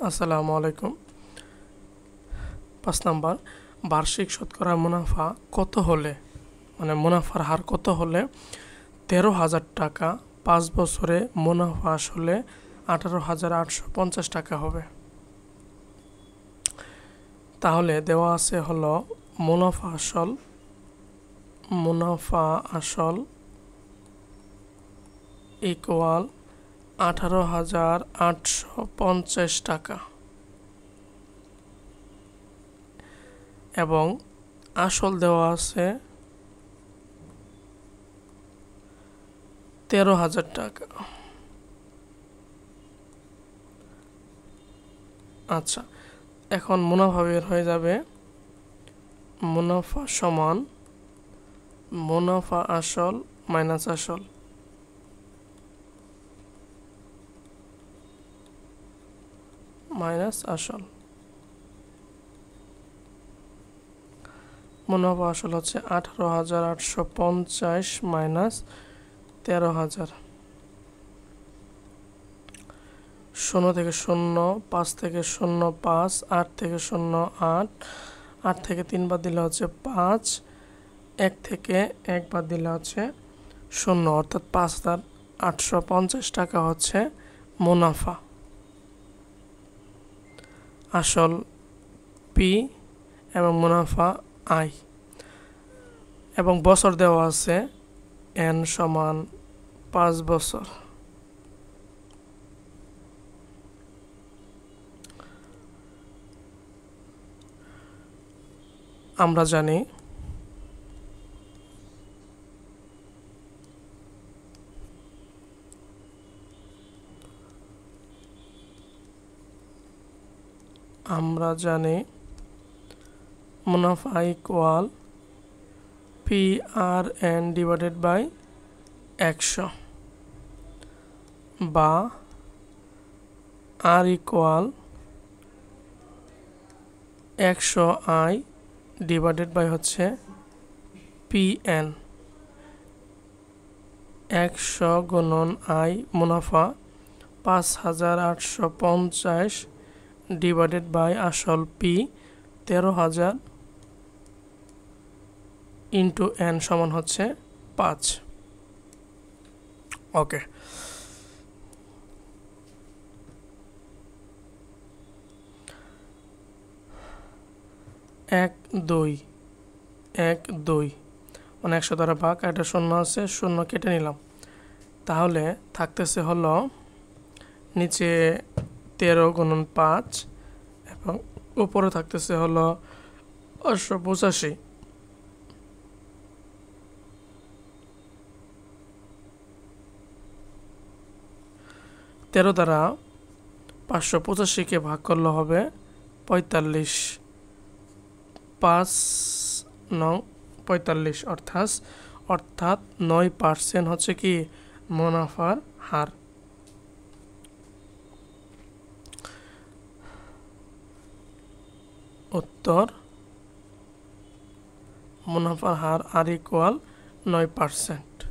আসসালামু আলাইকুম। 5 নাম্বার, বার্ষিক শতকরা মুনাফা কত হলে, মানে মুনাফার হার কত হলে 13,000 টাকা 5 বছরে মুনাফা আসলে 18,850 টাকা হবে। তাহলে দেওয়া আছে হলো মুনাফা আসল ইকুয়াল 18,850 টাকা এবং আসল দেওয়া আছে 13,000 টাকা। আচ্ছা, এখন মুনাফা বের হয়ে যাবে। মুনাফা সমান মুনাফা আসল মাইনাস আসল। মুনাফা আসল হচ্ছে 18,850 মাইনাস 13,000। 0 থেকে 0, 5 থেকে 0, 5, 8 থেকে 0, 8, 8 থেকে 3 বাদ দিলে হচ্ছে 5, 1 থেকে 1 বাদ দিলে হচ্ছে 0, অর্থাৎ 5,850 টাকা হচ্ছে মুনাফা। আসল পি এবং মুনাফা আই এবং বছর দেওয়া আছে n সমান 5 বছর। আমরা জানি মুনাফা ইকুয়াল PRN ডিভাইডেড বাই 100 বা R equal 100I divided by হচ্ছে PN। 100 গুণন I মুনাফা 5,850 ডিভাইডেড বাই আসল P 13,000 ইন্টু n সমান হচ্ছে 5। ওকে, এক দুই মানে 100 দ্বারা ভাগ, এটা 0 আছে, 0 কেটে নিলাম। তাহলে থাকতেছে হলো নিচে 13 গুণন 5 এবং উপরে থাকতেছে হলো 585। 13 দ্বারা 585কে ভাগ করলে হবে 45, 5×9 = 45, অর্থাৎ 9% হচ্ছে কি মুনাফার হার। উত্তর মুনাফার হার আর ইকুয়াল 9%।